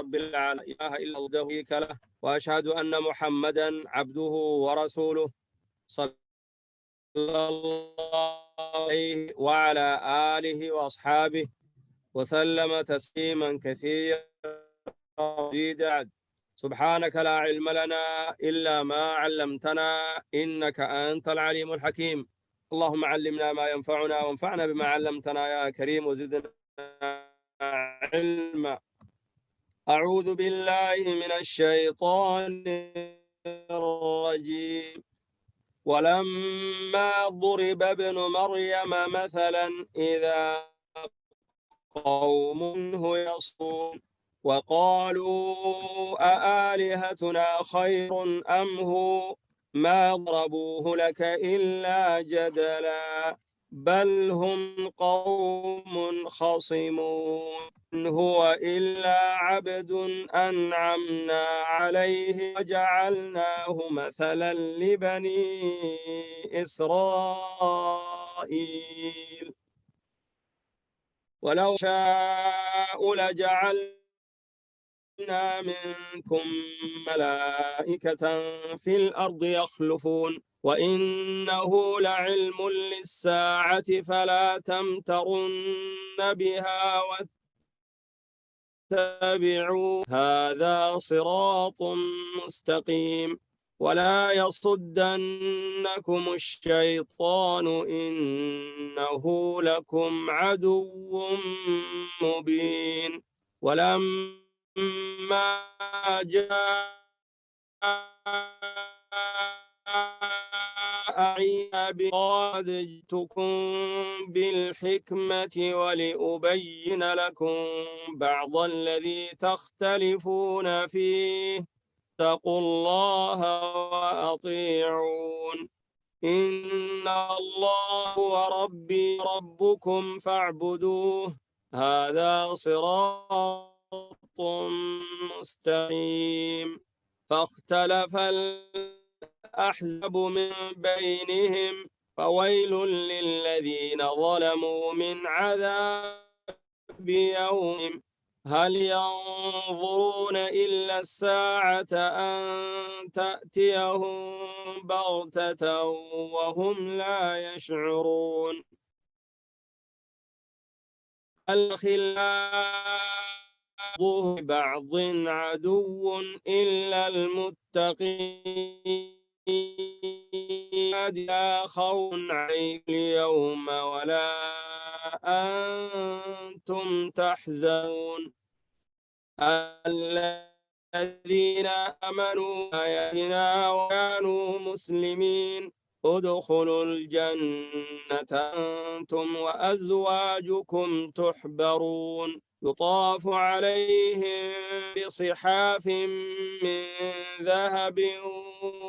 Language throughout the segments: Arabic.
رب العالمين لا إله إلا الله شريك له وأشهد أن محمدا عبده ورسوله صلى الله عليه وعلى آله وأصحابه وسلم تسليما كثيرا مزيدا. سبحانك لا علم لنا إلا ما علمتنا إنك أنت العليم الحكيم. اللهم علمنا ما ينفعنا وانفعنا بما علمتنا يا كريم وزدنا علما. أعوذ بالله من الشيطان الرجيم. ولما ضرب ابن مريم مثلا إذا قومه يصفون وقالوا أآلهتنا خير أم هو ما ضربوه لك إلا جدلا بل هم قوم خصمون إن هو إلا عبد أنعمنا عليه وجعلناه مثلا لبني إسرائيل ولو شاء لجعلنا منكم ملائكة في الأرض يخلفون وإنه لعلم للساعة فلا تمترن بها واتبعوا هذا صراط مستقيم ولا يصدنكم الشيطان إنه لكم عدو مبين. ولما جاء عيسى قد جئتكم بالحكمة ولأبين لكم بعض الذي تختلفون فيه اتقوا الله وأطيعون إن الله هو ربي ربكم فاعبدوه هذا صراط مستقيم. فاختلف الأحزاب من بينهم فويل للذين ظلموا من عذاب يوم هل ينظرون إلا الساعة أن تأتيهم بغتة وهم لا يشعرون. الخلاء بعض عدو إلا المتقين لا خوف عليكم اليوم ولا أنتم تحزنون الذين آمنوا بآياتنا وكانوا مسلمين ادخلوا الجنة أنتم وأزواجكم تحبرون يطاف عليهم بصحاف من ذهب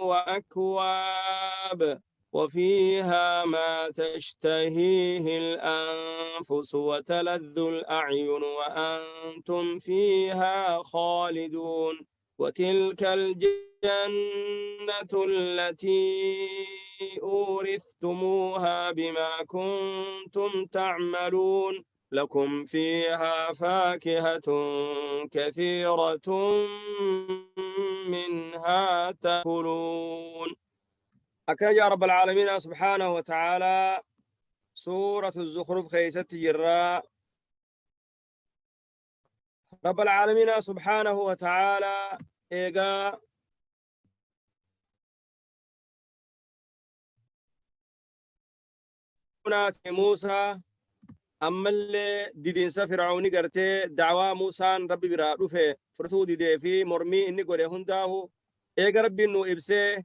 وأكواب وفيها ما تشتهيه الأنفس وتلذ الأعين وأنتم فيها خالدون. وتلك الجنة التي أورثتموها بما كنتم تعملون لكم فيها فاكهة كثيرة منها تأكلون. أكاد يا رب العالمين سبحانه وتعالى سورة الزخرف خيست جراء رب العالمين سبحانه وتعالى إيقا موسى أما اللي ديدين فرعوني قرتي دعوة موسى ربي برا رفي فرسو ديدي في مرمي إني قولي هنداه إيقا ربي إنو إبسي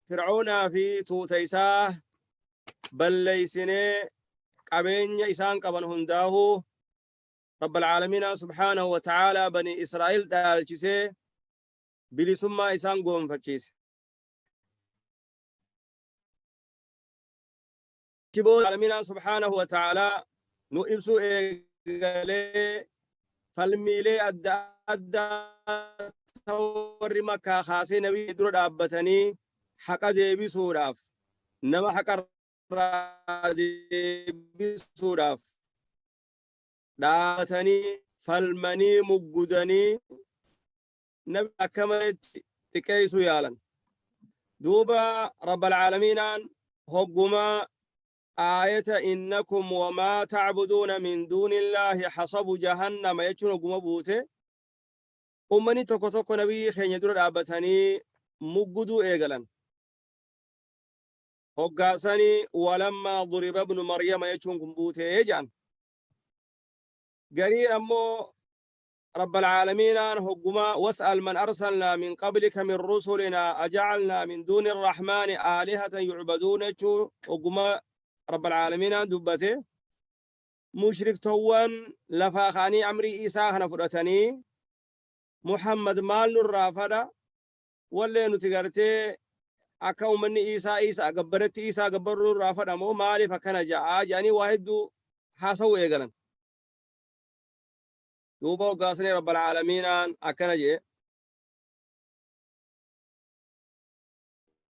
فرعون في توتيساه بل ليسني قبين إسان قبن هنداه رب العالمين سبحانه وتعالى بني إسرائيل دالشيسي بلي ثم إسان قوم فتشيس تبو العالمين سبحانه وتعالى نؤبسو إيغالي فالميلي أدى توري مكا خاسي نبي درود أبتني حقا ديبي سوراف نما حقا ديبي سوراف داتني falmanii muggudanii nabi akkamitti xiqqeessu yaalan duuba rabbal aalamiinaan hogguma آية إنكم وما تعبدون من دون الله حصب جهنم يجون قم بوته أمني توكو توكو نبي خين يدور أبتني مجدو إيجلن هقاسني ولما ضرب ابن مريم يجون قم بوته يجان قرير أمو رب العالمين هقما واسأل من أرسلنا من قبلك من رسلنا أجعلنا من دون الرحمن آلهة يعبدون هقما رب العالمين دبته مشرك توان لفاخاني أمري إيسا خنفرتني محمد مال الرافدة ولا نتقرتي أكاو من إيسا قبرت إيسا قبر الرافدة مو مالي فكان جاء جاني واحد حاسو إيقلن دوبو قاسني رب العالمين أكنا جي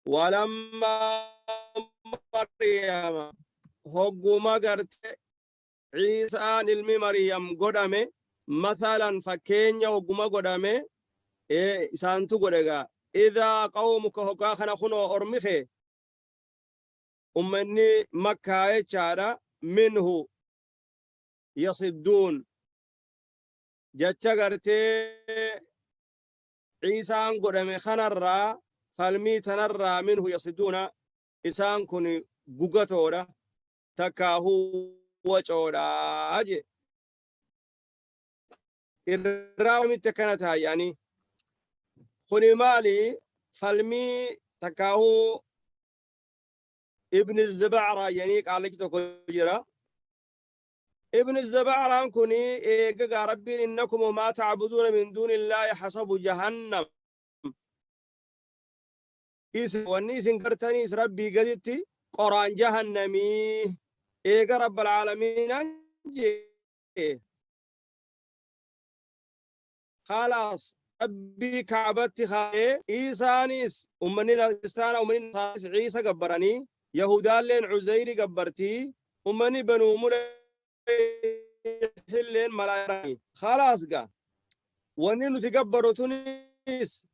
ولما مريم hogguma garte ciisaan ilmi maryam godhame masalan fakkeenya hogguma godhame isaantu godhega idhaa qawmuka hoggaa kana kunoo ormike ummanni makkaa jechaadha minhu yasidduun jecha gartee ciisaan godhame kanarraa falmii tanarraa minhu yasidduuna isaan kun gugatoodha takaahu wacoodhaa je irraa wamitti akkana ta'a yaani kuni maali falmii takaahu ibn الزبعرة يعني قال لك تقول ابن الزبعرة كوني إيجا ربي إنكم وما تعبدون من دون الله حسب جهنم إيس ونيس إنكرتنيس ربي قدتي قرآن جهنمي إيجا رب العالمين أنجي خلاص ربي كعبتي خاي إيسانيس أمني نستانا أمني نصاص عيسى قبرني يهودان لين عزيري قبرتي أمني بنو حلين ملايين خلاص قا وني نتقبرو تونيس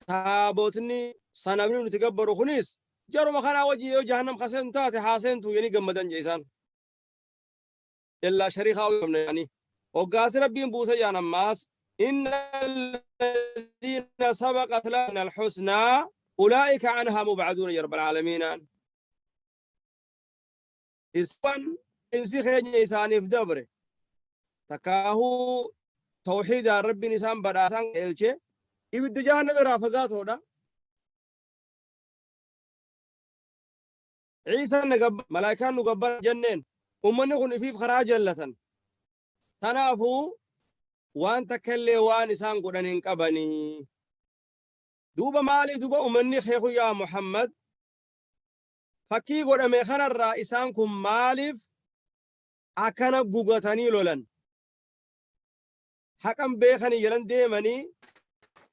تابوتني سنبني نتقبرو خنيس جارو مخانا وجي جهنم خسن تاتي حاسين تو يعني قمدن جيسان إلا شريخا يعني وقاس ربين بوسى جانا ماس إن الذين سبقت لنا الحسنى أولئك عنها مبعدون يا رب العالمين إسفن إنسي خيجي إساني في دبره تكاهو توحيد ربي نسان بداسان إلچه إبد جهنم رافقات هودا عيسى نقبر ملايكان نقبر جنين ومن يكون فيه خراج اللتن تنافو وان تكلي وان إسان قدنين قبني دوبا مالي دوبا أمني خيخو يا محمد فكي قد أميخان الرئيسان كم مالف أكنا قوغتاني لولن حكم بيخاني يلن ديماني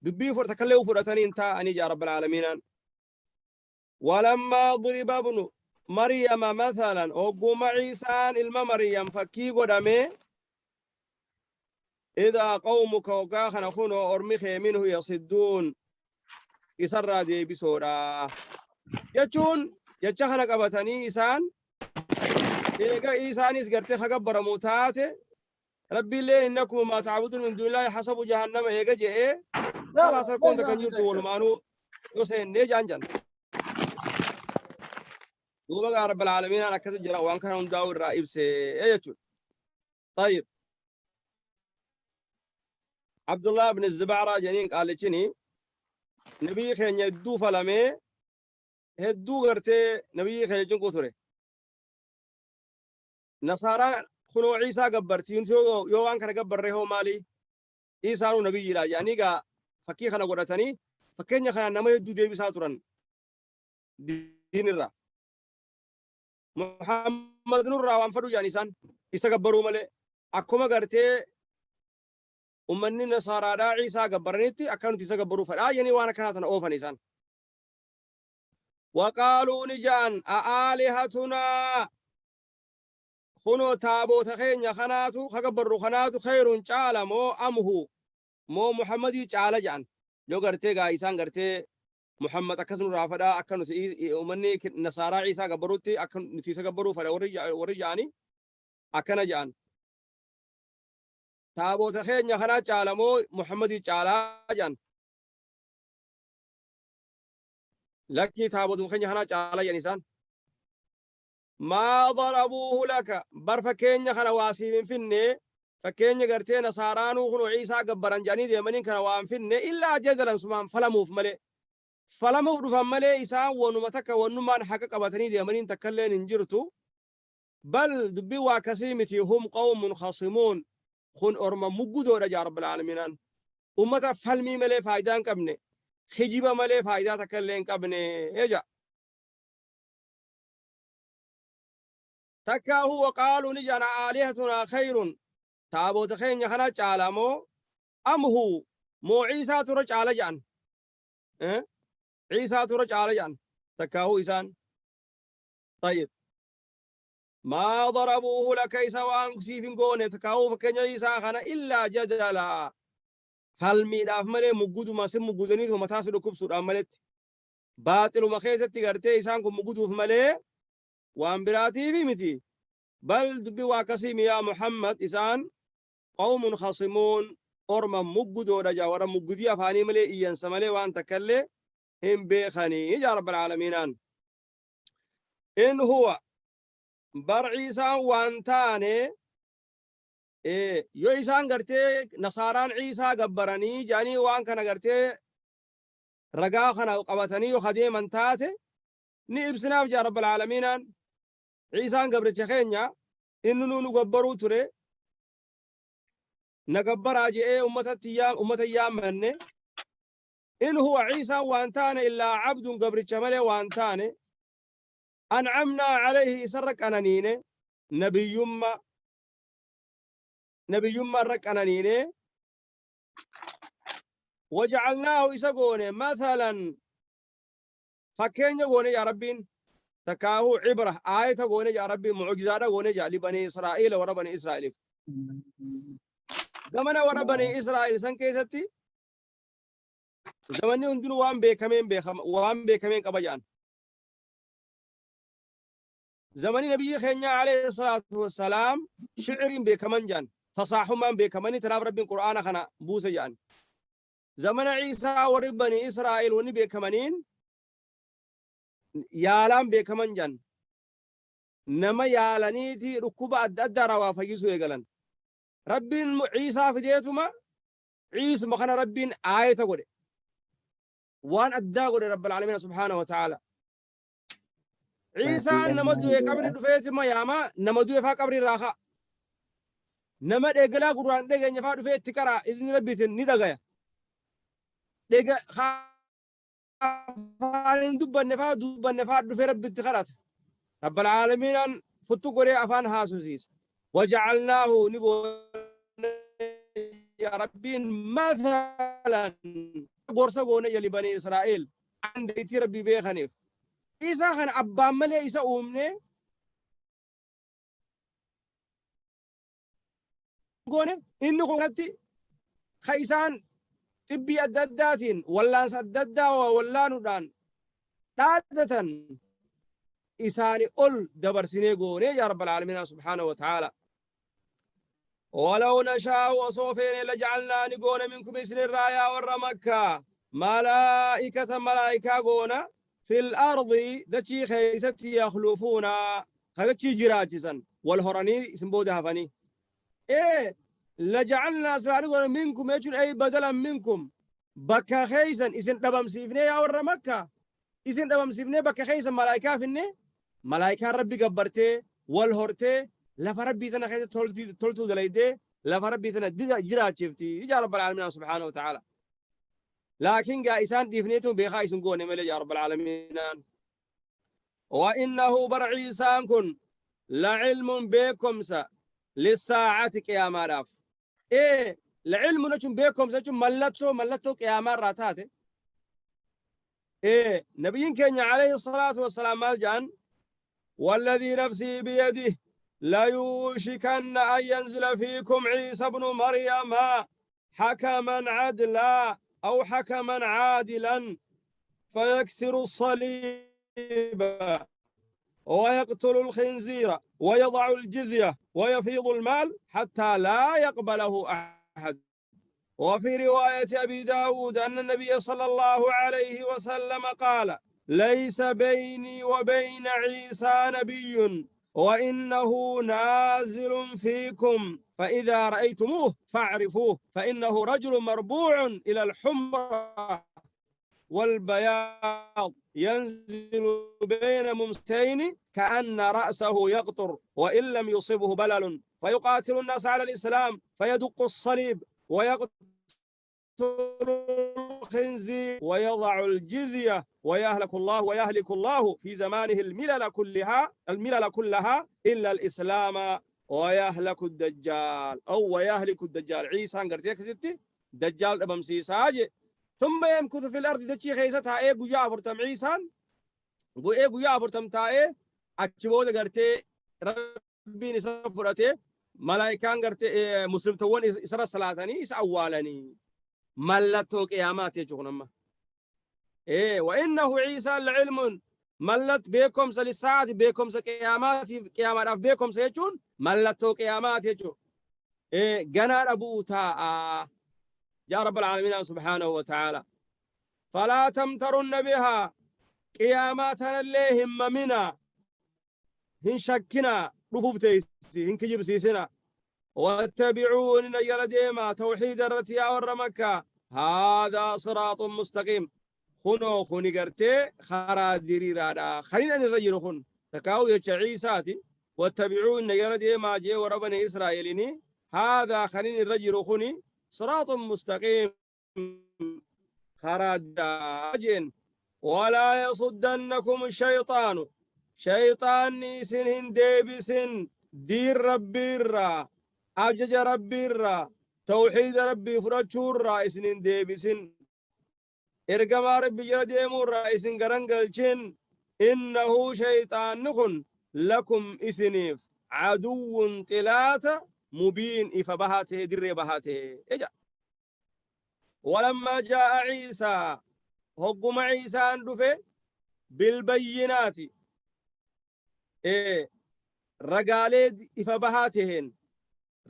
دبي فرتكلي وفرتاني انتا أني جا رب العالمين ولما ضرب ابن مريم مثلا وقوم عيسان الما مريم فكي قد أمي إذا قومك وقاخنا خونو أرمخي منه يصدون isarraa deebisoodha jechuun jecha kana qabatanii isaan eega isaanis gartee hagabbaramu taate rabbiillee innakum ma ta'budun min dunillahi hasabu jahannama eega je'ee khalaas rakkoon takkan jirtu walumaanuu yoo seennee jaanjan duuba gaa rabbil aalamiin akkasi jira waan kana hundaa'u irraa ibsee jechuudha طيب عبد الله بن الزبعرة جنين قال لي نبي خين يدو فلامي هدو غرتي نبي خين جنكو توري نصارى خنو عيسى قبرتي يوان كان قبر ريهو مالي عيسى نبي لا يعني قا فكي خنا قرتني فكين خنا نما يدو دي بساتورن دين الرا محمد نور راوان فدو يعني سان عيسى قبرو مالي اكوما غرتي أمني نصارى دا عيسى قبرنيتي أكانوا تيسا قبروا فرآ يعني وانا كانت أنا أوفا نيسان وقالوا نجان آلهتنا خنو تابو تخين يا خناتو خقبر خناتو خير تعالى مو أمه مو محمدي تعالى جان لو قرتي قايسان قرتي محمد أكسن رافدا أكن أمني نصارى عيسى قبروتي أكن نتيسا قبرو فلا ورجعني أكن جان تابو تخين يا خنات تعالى مو محمدي تعالى جان لكي تابو تخين يا خنات تعالى جان إنسان ما ضربوه لك بر فكين خنا واسيم فيني فكين قرتي نصارى وخنو عيسى قبران جاني دي منين كنا وام فيني إلا جدلا سمان فلموف ملي فلموف رفم ملي إسان ونمتك ونمان حقق أبتني دي منين تكلين انجرتو بل دبي وكسيمتي هم قوم خصمون خن أرما مجدو رجع رب العالمين أمتا فلمي ملي فايدان كبني خجيبا ملي فايدة تكلين كبني يجا تكا هو قالوا نجانا آلهتنا خير تابو تخين يخنا تعالمو أم هو مو عيسى ترج على جان اه؟ عيسى ترج على جان تكا هو إسان طيب ما ضربوه لك سواء سيفين قوني تكا هو فكين عيسى خنا إلا جدلا فالميداف ملي مقودو ما سم مقودنيت ومتاسلو كبسو أملت باطل مخيزة تغرتي إسان كم مقودو في ملي وانبراتي في متي بل دبي واكسيم يا محمد إسان قوم خصمون أرما مقدو رجا ورا مقدي أفاني ملي إيان سملي وان تكلي هم بيخاني يا رب العالمين إن هو برعيسى وانتاني إيه يو إسان قرتي نصاران عيسى قبراني جاني وان كان قرتي رقا خنا قبتني وخديم انتاتي نيبسنا يا رب العالمين عيسى قبر تخينيا إنو نقبرو تري نقبر أجئ أمة أيام منه إن هو عيسى وانتان إلا عبد قبر الشمال وانتان أنعمنا عليه سرك أنانينه نبي يما رك أنانينه وجعلناه إسقونه مثلا فكين يقول يا ربين تكاهو عبرة آية قونه يا ربي معجزة قونه يا لبني إسرائيل وربني إسرائيل زمنا وربني إسرائيل سنكيستي زماني عندنا وان بكمين كبجان زماني نبي خينيا عليه الصلاة والسلام شعرين بكمان جان فصاحما بكماني تراب ربي القرآن خنا بوسى جان زمن عيسى وربني إسرائيل ونبي كمانين يالام بكمان جان نما يالانيتي ركوبة أدى وافجيسو يقلن ربي عيسى فديتما عيسى مخنا ربي آية تقول وان أدى رب العالمين سبحانه وتعالى عيسى نمدو قبر دفيت ما ياما نمدو فا قبر راخا نما دغلا قران دغ نفا دفيت تكرا اذن ربيت ندغيا دغ خان دبن نفا دفي ربيت تكرات رب العالمين فتو قري افان حاسوسيس وجعلناه نبو يا ربي مثلا غورسا غونه يلي بني اسرائيل عند ربي بيخنيف إذا كان أبا ملي إذا أمني قونه إنه قناتي خيسان تبي الدداتين ولا سددا ولا ندان دادة إساني أول دبر سنة قونه يا رب العالمين سبحانه وتعالى ولو نشاء وصوفين لجعلنا نقول منكم اسن الرايا والرمكة ملائكة قونه في الأرض دشي خيستي يخلفون خيستي جراجسا والهراني سنبودها فني إيه لجعلنا أسراركم منكم يجون أي بدلا منكم بكا خيسا إذن دبم سيفني يا ور مكة إذن دبم سيفني بكا خيسا ملائكة فيني ملائكة ربي قبرتي والهرتي لفربي تنا خيسا تولتو دليدي لفربي تنا جراجفتي يا رب العالمين سبحانه وتعالى لكن قائسان ديفنيتهم بخايسون قوني ملي يا رب العالمين وإنه برعيسان كن لعلم بكم للساعة قيامة راف إيه لعلم نجم بكم سجم ملتو قيامة راتاتي إيه نبيين كان عليه الصلاة والسلام مالجان والذي نفسي بيده لا يوشكن أن ينزل فيكم عيسى بن مريم حكما عدلا أو حكما عادلا فيكسر الصليب ويقتل الخنزير ويضع الجزية ويفيض المال حتى لا يقبله أحد. وفي رواية أبي داود أن النبي صلى الله عليه وسلم قال: ليس بيني وبين عيسى نبي وإنه نازل فيكم فإذا رأيتموه فاعرفوه فإنه رجل مربوع إلى الحمرة والبياض ينزل بين ممسكين كأن رأسه يقطر وإن لم يصبه بلل فيقاتل الناس على الإسلام فيدق الصليب ويقتل الخنزير ويضع الجزية ويهلك الله في زمانه الملل كلها إلا الإسلام ويهلك الدجال أو ويهلك الدجال. عيسى قرتيك ستي دجال بمسيساج ثم يمكث في الأرض دجي خيستها إيه قجا فرتم عيسى وإيه قجا فرتم تاء أكبود قرتي ربي نسافرته ملايكان قرتي مسلم تون إسرى الصلاة إس أولاني ملتو قيامات يجونما إيه وإنه عيسى العلم ملت بكم سلسات بكم سقيامات قيامات بكم سيجون ملتو قيامات يجو إيه جنا أبو تاء يا رب العالمين سبحانه وتعالى فلا تمترن بها قياماتنا اللي هم منا هن شكنا رفوف تيسي هن كجب سيسنا واتبعون يلا ديما توحيد الرتيا والرمكة هذا صراط مستقيم خوني قرتي خرا ديريرادا خلينا نرجل خون تكاو يتشعيساتي واتبعون يلا ديما جي وربني إسرائيليني هذا خلينا نرجل خوني صراط مستقيم خراجين ولا يصدنكم الشيطان شيطان سنين ديبسن دير ربي الرا أجج ربي الرا توحيد ربي فرجور را سنين ديبسن إرقما ربي جرديمور را سن قرنقلشن إنه شيطان نخن لكم إسنيف عدو طلات مبين إفبهاته در بهاته إجا ولما جاء عيسى هقم عيسى أندفه بالبينات إيه رجالي إفبهاتهن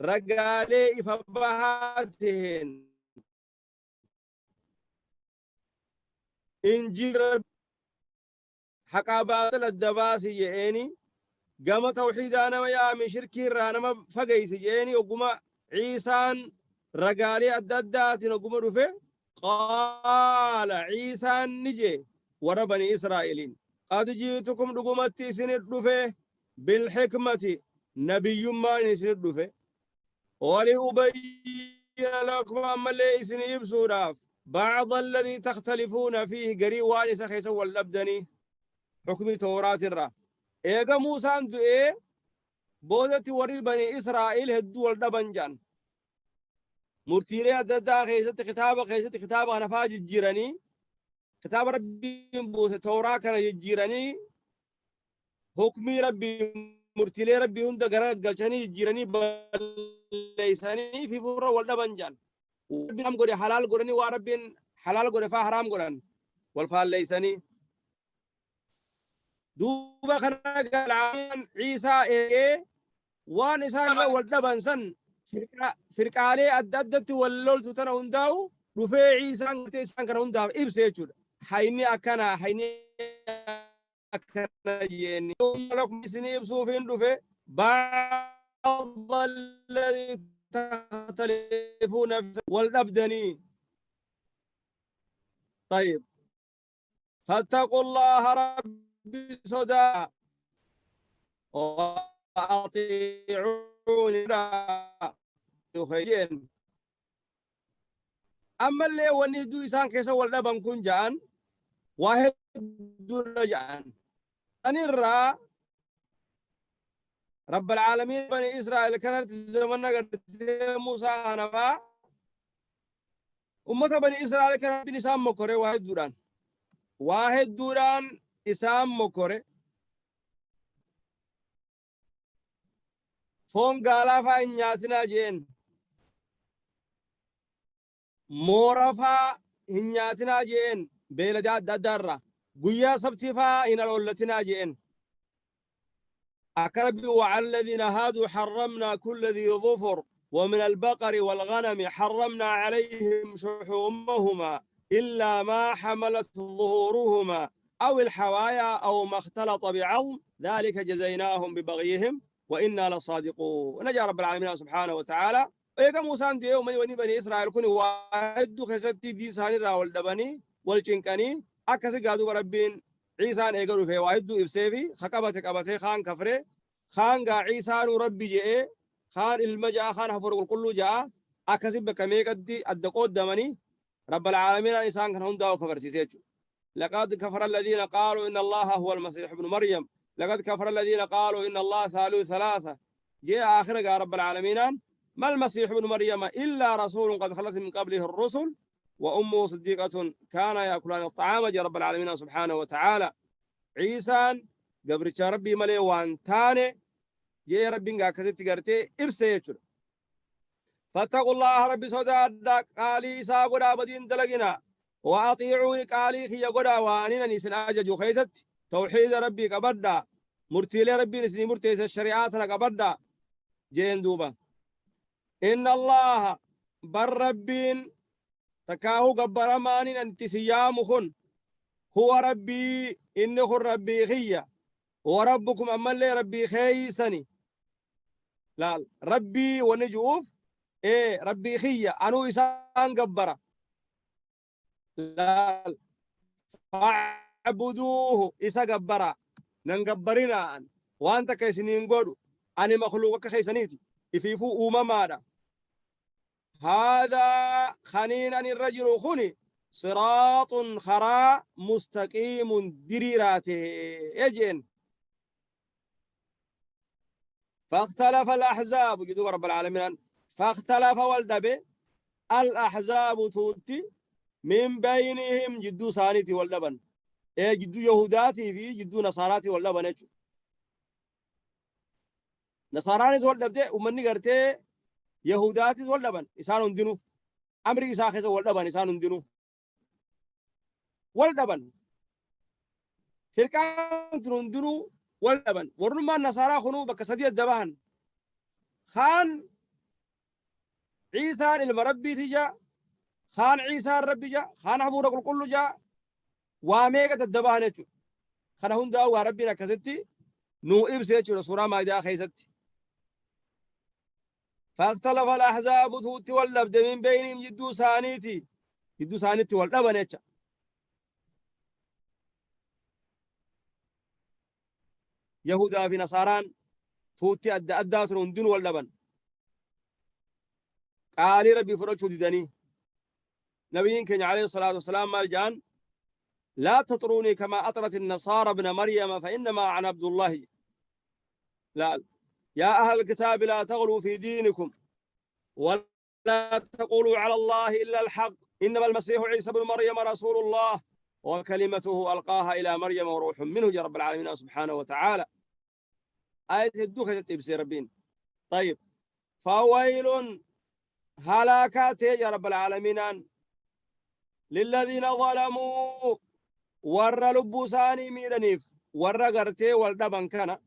رجالي إفبهاتهن إنجيل حقابات الدباسي جئني قام توحيد أنا ويا من شركي رانا ما فقيس جئني وقم عيسى رجالي الددات نقوم رفع قال عيسى نجي وربني إسرائيل قد جئتكم دقومتي سند رفع بالحكمة نبي ما نسند رفع ولأبين لكم أما اللي إسن يبسوراف بعض الذي تختلفون فيه قري وانس خيس والأبدني حكم توراة الرا إيقا موسى أنتو إيه بودتي وري بني إسرائيل هدو والدبنجان مرتيري أددا خيست كتابة أنا فاج الجيراني كتاب ربي بوسة توراة كان الجيراني حكمي ربي مرتيري ربي هند قرق قلشاني الجيراني بليساني في فرة والدبنجان وربي هم قولي حلال قراني وربي حلال قولي فا حرام قران والفال ليساني دوبا خنق العالم عيسى إيه وان إسان والدبن سن فرقالي أددت واللولت تنا هنداو رفع عيسى إسان كان هنداو إبسي يجود حيني أكنا يني لكم سنين بسوفين رفع بعض الذي تختلفون والأبدني طيب فاتقوا الله ربي صدا وأطيعوني يخيين أما اللي ونيدو إسان كيسا والدا بنكون جان واحد دور جان أنيرا رب العالمين بني إسرائيل كانت زمنا قد موسى أنا أمة بني إسرائيل كانت بنسام مكوري واحد دوران إسام مكوري فون قالا فإنياتنا جين مورفا إنياتنا جين بيلدات ددرة قويا سبتفا إن الولتنا جين أكرب وعلى الذين هادوا حرمنا كل ذي ظفر ومن البقر والغنم حرمنا عليهم شحومهما إلا ما حملت ظهورهما أو الحوايا أو ما اختلط بعظم ذلك جزيناهم ببغيهم وإنا لصادقون نجا رب العالمين سبحانه وتعالى إيقا موسى ديو من وني بني إسرائيل كوني واحد خسرتي دي ساني راول دبني والچنكني أكسي قادوا ربين عيسى إيقا في واحد إبسيفي خقبتي خان كفري خان قا عيسى ربي جئ خان المجا خان حفر كل جاء أكسي بكمي قدي الدقود دمني رب العالمين إنسان كان هندا وكفر سيسيتشو لقد كفر الذين قالوا إن الله هو المسيح ابن مريم لقد كفر الذين قالوا إن الله ثالث ثلاثة جاء آخر قال رب العالمين ما المسيح ابن مريم إلا رسول قد خلت من قبله الرسل وأمه صديقة كان يأكلان الطعام جاء رب العالمين سبحانه وتعالى عيسى قبر ربي ملي وانتاني جاء ربي كذبت قرتي إبسيتشو فاتقوا الله ربي صدادك قالي إسا قدا بدين دلقنا وأطيعوا قالي خي قدا وانين نسن أججو خيست توحيد ربي قبدا مرتيل ربي نسني مرتيس الشريعات قبدا جين دوبا إن الله بر ربين تكاهو قبر مانين انت سيامخن هو ربي إنه ربي خي وربكم أما اللي ربي خيسني لا ربي ونجوف إيه ربي خيّة أنو إسان قبرة لا فاعبدوه إسا قبرة ننقبرنا وانت كيسنين قولوا أني مخلوقك كيسنيتي إفيفو أمامانا هذا خنين أن الرجل خني صراط خراء مستقيم دريراته يجين فاختلف الأحزاب جدوا رب العالمين فاختلف والدبي الأحزاب توتي من بينهم جدو سانيتي واللبن إيه جدو يهوداتي في جدو نصاراتي واللبن نصاراني واللبن ومني قرتي يهوداتي واللبن إسان اندنو أمري إساخيس واللبن إسان اندنو واللبن فرقان تندنو واللبن ورنما النصارى خنو بكسدية دبان خان عيسى المربي تجا خان عيسى الربي جا خان حبورك الكل جا واميقة الدبانة خان هندا وربنا كستي نو إبسيتش سورة ما جاء خيستي فاختلف الأحزاب توتي واللبد من بينهم جدو سانيتي واللبنة يهودا في نصاران توتي أدات رندن واللبن قال ربي فرجوا ددني نبيين كان عليه الصلاة والسلام مال جان لا تطروني كما أطرت النصارى ابن مريم فإنما أنا عبد الله لا يا أهل الكتاب لا تغلوا في دينكم ولا تقولوا على الله إلا الحق إنما المسيح عيسى بن مريم رسول الله وكلمته ألقاها إلى مريم وروح منه يا رب العالمين سبحانه وتعالى آية الدوخة تبسي ربين طيب فويل هلاكات يا رب العالمين للذين ظلموا ور لبوساني ميرنيف ور غرتي والدبن كان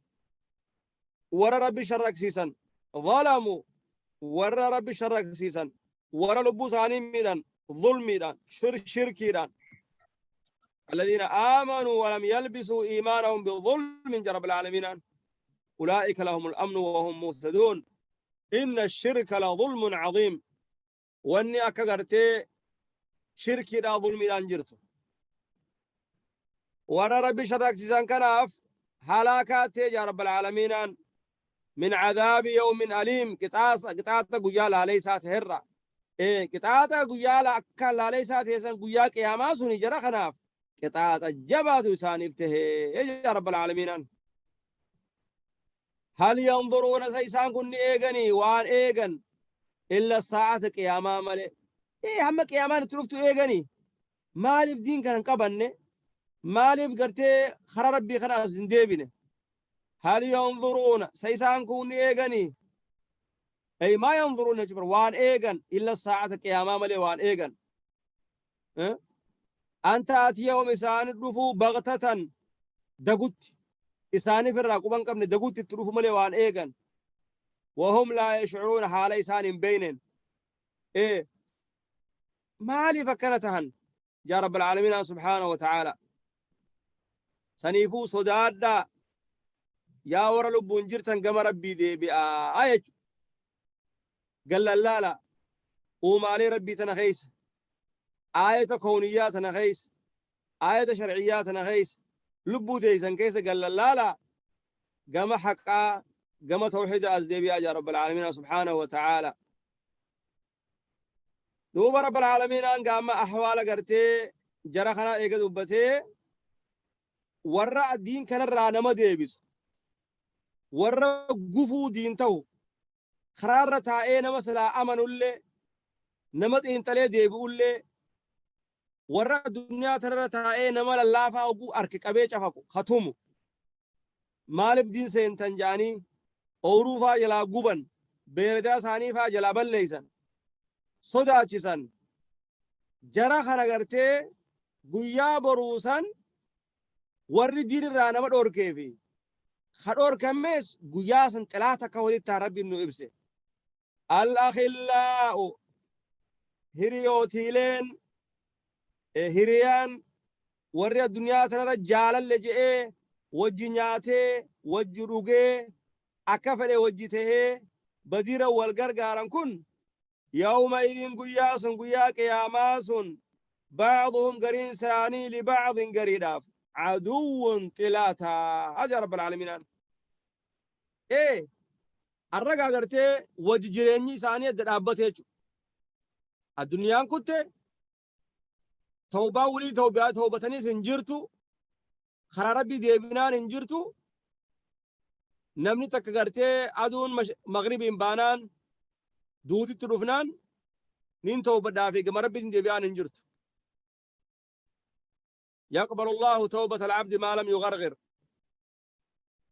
ور ربي شرك سيسن ظلموا ور ربي شرك سيسن ور لبوساني ميرن ظلم ميرن شركي ران الذين آمنوا ولم يلبسوا إيمانهم بظلم من رب العالمين أولئك لهم الأمن وهم مهتدون إن الشرك لظلم عظيم واني أكغرتي شركي لا ظلمي لانجرتو وانا ربي شرك سيسان كناف هلاكات يا رب العالمين من عذاب يوم أليم قطعة قيالة ليسات هرة إيه قطعة قيالة أكل ليسات يسان قياك يا ما سوني جرى خناف قطعة جبات يسانفته يا رب العالمين هل ينظرون سيسان كن إيغني وان إيغن إلا الساعة قياما مالي إيه هم قيامان ترفتو إيغني مالف دين كان قبني مالف قرتي خرا ربي خرا زنديبني هل ينظرون سيسان كن إيغني أي ما ينظرون جبر وان إيغن إلا الساعة قيامة ملي وان إيغن أه؟ أن تأتيهم إسان الرفو بغتة دقوت إساني في الراقبان قبل دقوت التروف ملي وان إيغن وهم لا يشعرون حال إسان بينن إيه مالي فكرتهن يا رب العالمين سبحانه وتعالى سنيفو صدادا يا ورا لبون جرتن قم ربي دي بآية قال لا لا ومالي ربي تنخيس آية كونيات تنخيس آية شرعيات تنخيس لبو تيسن كيس قال لا لا قم حقا قم توحيد أزدي يا رب العالمين سبحانه وتعالى دوب رب العالمين أن قام أحوال قرتي جرخنا إيقا دوبتي ورّا الدين كان الرانما ديبس ورّا قفو دين تو خرار تائين مثلا أمن اللي نمت إنتلي ديبو اللي ورّا الدنيا ترى تائين نمال اللافا أبو أركك أبيش أفاكو ختومو مالف دين سينتن جاني أوروفا جلا قبن بيردا سانيفا جلا بليسن صدا چسن جرا خرقرتي قويا بروسن ورّي دين الرانما دوركي في خدور كمس قياسا ثلاثة كوليتا ربي إنه إبسه الأخلاء هريوتيلين هريان ورّي الدنيا ترى رجال اللي جئ وجنياته وجروجه أكفر وجته بدير والجرجارن كن يومئذ قيا قياماس بعضهم قرين ثاني لبعض قريداف عدو تلاتا هذا رب العالمين إيه الرجع قرتي وججريني ثانية درابته الدنيا كنت توبة ولي توبتني سنجرتو خرا ربي ديبنان انجرتو نمني تك قرتي أدون مغربي بانان دوتي تروفنان نين توبة دافي كما ربي ديبيان انجرتو يقبل الله توبة العبد ما لم يغرغر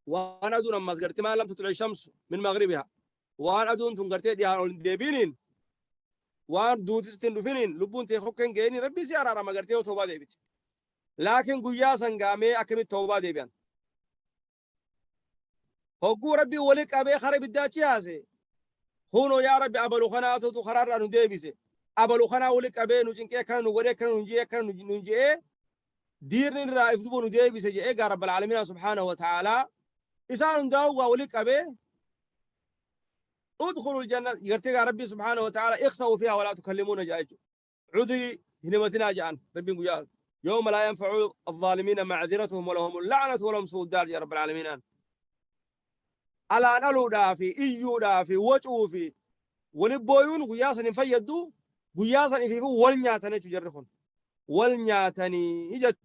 وأنا أدون أما قرتي ما لم تطلع الشمس من مغربها وأنا أدون تنقرتي ديبينين وأنا دوتي ستندفينين لبون تيخوكين جيني ربي سيارة ما قرتي وتوبة ديبت لكن قويا سنقامي أكمل توبة ديبيان هقو ربي ولك أبي خرب الداتي هاسي هونو يا ربي أبلو خناتو تخرار أنو ديبسي أبلو خنا ولك أبي نجنكي كان نغري كان نجي كان نجي ديرني رائف دبو نديبسي جي رب العالمين سبحانه وتعالى إسان داوغا ولك أبي ادخلوا الجنة يرتقى ربي سبحانه وتعالى اخسوا فيها ولا تكلمون جايجو عذري هنمتنا جان ربي نقول يوم لا ينفع الظالمين معذرتهم ولهم اللعنة ولهم سوء الدار يا رب العالمين ألا نلو دافي إيو دافي وجو في ولبويون قياسا نفيدو قياسا نفيفو والنياتني تجرخون والنياتني يجج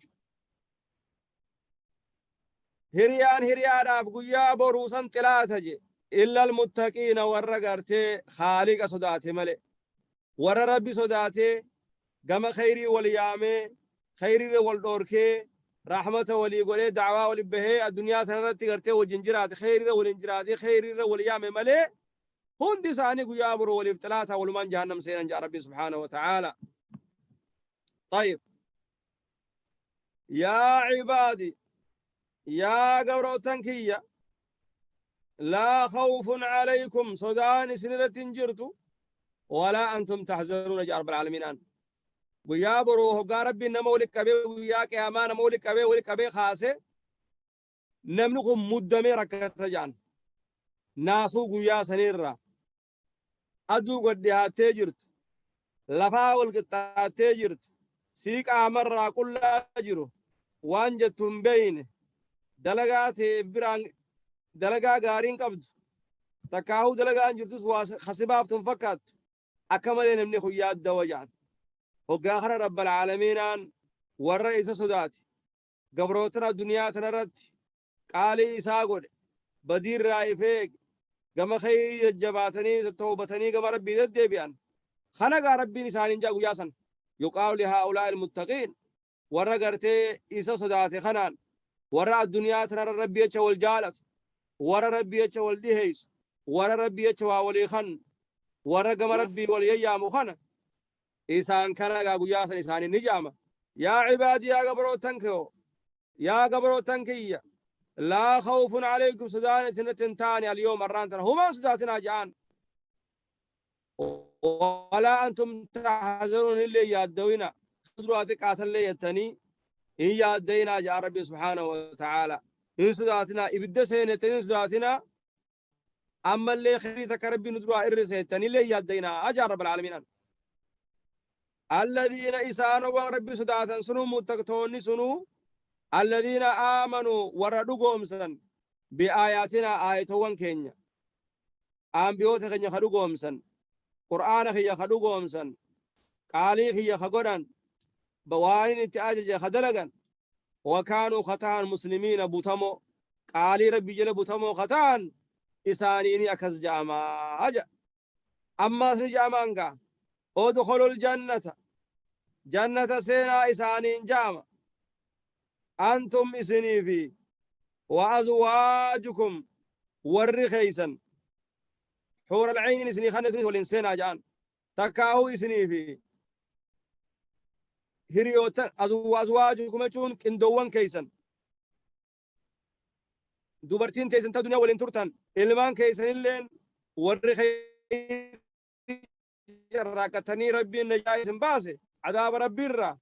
هريان داف قيا بروسا تلاتجي إلا المتقين ورقرتي خالق صداتي ملي ور ربي صداتي قم خيري وليامي خيري والدوركي رحمة ولي قولي دعوة ولي بهي الدنيا تنرتي قرتي وجنجرات خيري والانجراتي خيري وليامي ملي هندي ساني قيا برو ولي افتلاتها ولمان جهنم سينا جاء ربي سبحانه وتعالى طيب يا عبادي يا قورو تنكية لا خوف عليكم صدان سنرة جرتو ولا أنتم تحزنون يا رب العالمين ويا برو ربي نمولك كبي ويا كياما نمولك كبي ولك كبي خاصة نملكم مدمي ركعت جان ناسو ويا سنيرة أدو قد تجرت لفاول قد تجرت سيك أمر كل أجره وانجتم بين دلقات بران دلقا غارين قبض تكاهو دلقا انجرتوس خصباف تنفكت أكمل نمني خيات دوجان وقاخر رب العالمين والرئيس صداتي قبروتنا الدنيا تنرد قالي إساقود بدير رايفيك قم خير الجباتني توبتني قم ربي ذات بيان خنق ربي نسان جاء قياسا يقال لهؤلاء المتقين ورقرتي إسا صداتي خنان ورا الدنيا تنرى ربي يتشوى الجالت ورا ربي يتشوى الدهيس ورا ربي يتشوى ولي خن ورقم ربي وليا مخنا إسان كان قوياسا إسان النجامة يا عبادي يا قبرو تنكو يا قبرو تنكية لا خوف عليكم سدان سنة تاني اليوم مرانتنا هما سداتنا جان ولا أنتم تحزنون اللي يادوينا خذروا قاتل اللي يتني إن يادينا يا ربي سبحانه وتعالى إن سداتنا إبدا سنة إن سداتنا أما اللي خريتك ربي ندروا إرسيتني اللي يادينا أجا رب العالمين الذين إسانوا وربي سداتا سنو متقتوني سنو الذين آمنوا وردقهم سن بآياتنا آيتوان كينيا أنبيوت خينيا خدقهم سن قرآن خيا خدقهم سن قالي خيا خقران بوانين اتعاجج خدلقان وكانوا خطان مسلمين بوتمو قالي ربي جل بوتمو خطان إسانيني أكز جاما أجا أما سن جامانكا ادخلوا الجنة جنة سينا إسانين جاما أنتم إسني في وأزواجكم والرخيسا حور العين إسني خنثني والإنسان أجان تكاهو إسني في هريوت أزواجكم يجون كندوان كيسا دوبرتين تيسن تدنيا ولين ترتان إلمان كيسن اللين والرخيس راكتني ربي النجايس باسي عذاب ربي الرا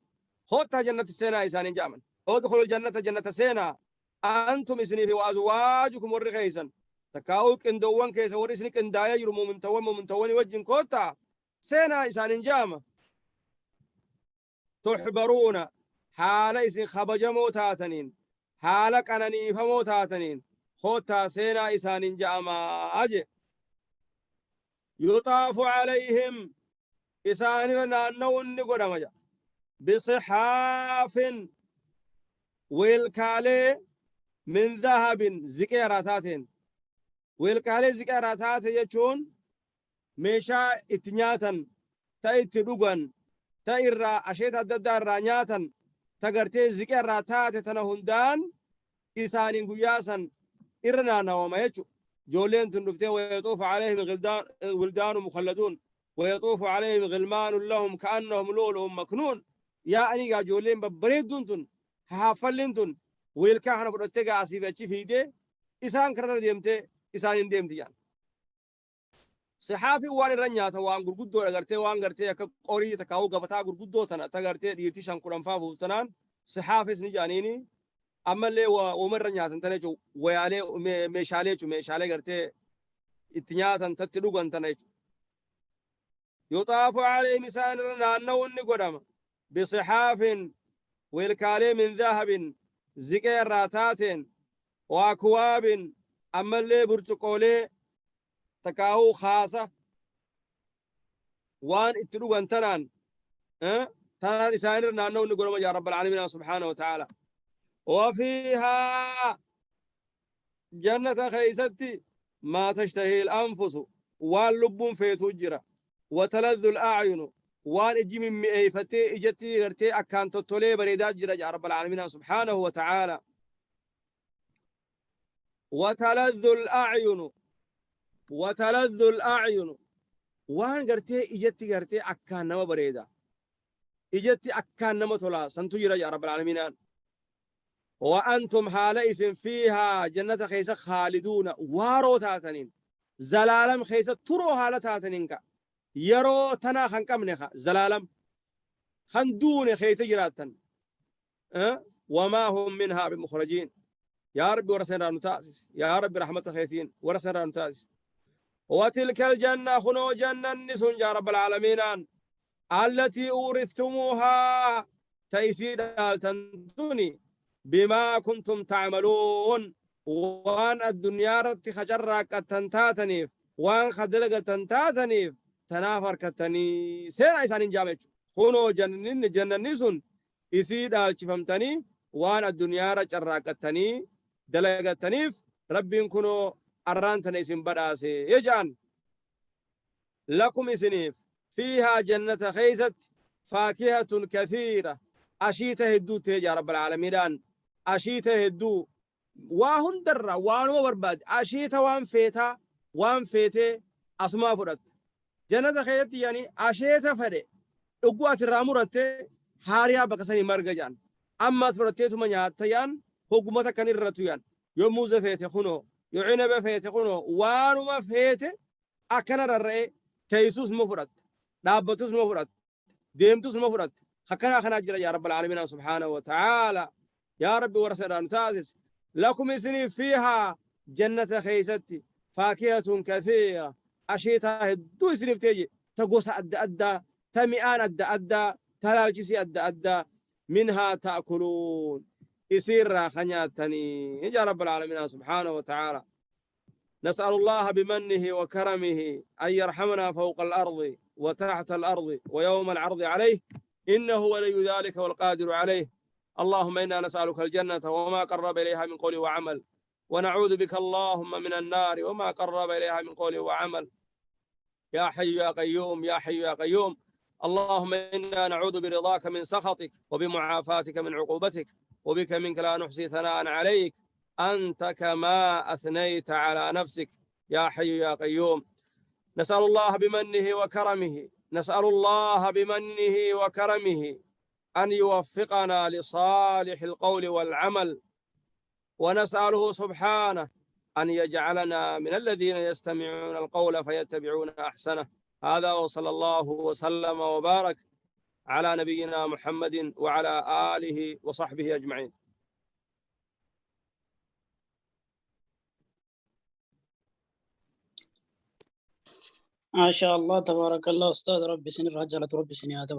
خوتا جنة السينا إسانين جامن ادخلوا الجنة جنة سينا أنتم إسني في وأزواجكم والرخيسا تكاو كندوان كيسا ورسني كندايا يرمو من تواني وجن كوتا سينا إسانين جامن تحبرون حالة إسن خبجمو تاتنين حالة كانني فمو تاتنين خوتا سينا إسان جاما أجي يطاف عليهم إسان نانون نقول مجا بصحاف والكالي من ذهب زكيراتاتين والكالي زكيراتات يجون ميشا اتنياتا تايت دوغان تايرا أشيت الددار رانياتا تغرتي زكيراتات تنهندان إسان قياسا إرنا نوما يجو جولين تنفتي ويطوف عليهم ولدان مخلدون ويطوف عليهم غلمان لهم كأنهم لؤلؤ مكنون يا أنيقا جولين ببريدون تن حافلين تن ويلكاحنا فرطيقا عصيبة في دي إسان كرنا ديمتي إسان ديمتي يعني صحافي وان رنياتا وان غرغدو أغرتي وان غرتي يكا قوري تكاو غبتا غرغدو تنا تغرتي ديرتي شانكوران فابو تنان صحافي سنجانيني أما اللي ومر رنياتا تنجو ويالي ميشالي غرتي اتنياتا تتلوغان تنجو يطاف عليهم إسان نانون قدام بصحاف والكالي من ذهب زكير راتات وأكواب أما اللي برتقولي تكاهو خاصة وان اتلوغان تنان تنان إسان نانون قدام يا رب العالمين سبحانه وتعالى وفيها جنة خيستي ما تشتهي الأنفس واللب في تجرة وتلذ الأعين وان اجي من مئيفتي اجتي غرتي أكان تطولي بريدات جرى يا رب العالمين سبحانه وتعالى وتلذ الأعين وان غرتي اجتي غرتي أكان نما بريدا اجتي أكان نما طلا سنتو جرى يا رب العالمين وأنتم حالئس فيها جنة خيسة خالدون وارو تاتنين زلالم خيسة ترو حالة تاتنينك يرو تنا خنقمنخ زلالم خندون خيسة جراتن وما هم منها بمخرجين يا رب ورسنا نتاسس يا رب رحمة خيتين ورسنا نتاسس وتلك الجنة خنو جنة نسون يا رب العالمين التي أورثتموها تيسير تنتوني بما كنتم تعملون وان الدنيا رت خجرك تنتاتنيف وان خدلق تنتاتنيف تنافر كتني سير إسان جامج خونو جنن سن يسيد الشفمتني وان الدنيا رجرك تني دلق تنيف ربي كنو أرانتني سن بداسي يجان لكم سنيف فيها جنة خيست فاكهة كثيرة أشيته هدو تيجا رب العالمين أشيته هدو واهن درا وانو برباد أشيته وان فيتا أسما فرد جنة خيرت يعني عشيت فري أقوات الرامورة هاريا بكسني مرجان أما سفرتيتو من ياتيان حكومة كان الرتيان يوم موزة فيت خنو يعنب فيت خنو وانما فيت أكن الرأي تيسوس مفرد دابتوس مفرد ديمتوس مفرد خكنا خنا جرى يا رب العالمين سبحانه وتعالى يا رب ورسلنا تاسس لكم اسني فيها جنة خيستي فاكهة كثيرة أشيتها دو اسني بتيجي تقوس أدى تمئان أدى تلالجسي أدى منها تأكلون يصير خنياتني يا رب العالمين سبحانه وتعالى نسأل الله بمنه وكرمه أن يرحمنا فوق الأرض وتحت الأرض ويوم العرض عليه إنه ولي ذلك والقادر عليه اللهم إنا نسألك الجنة وما قرب إليها من قول وعمل ونعوذ بك اللهم من النار وما قرب إليها من قول وعمل يا حي يا قيوم يا حي يا قيوم اللهم إنا نعوذ برضاك من سخطك وبمعافاتك من عقوبتك وبك منك لا نحصي ثناء عليك أنت كما أثنيت على نفسك يا حي يا قيوم نسأل الله بمنه وكرمه نسأل الله بمنه وكرمه أن يوفقنا لصالح القول والعمل ونسأله سبحانه أن يجعلنا من الذين يستمعون القول فيتبعون أحسنه هذا وصلى الله وسلم وبارك على نبينا محمد وعلى آله وصحبه أجمعين. ما شاء الله تبارك الله أستاذ ربي سن رجالة ربي سن هذا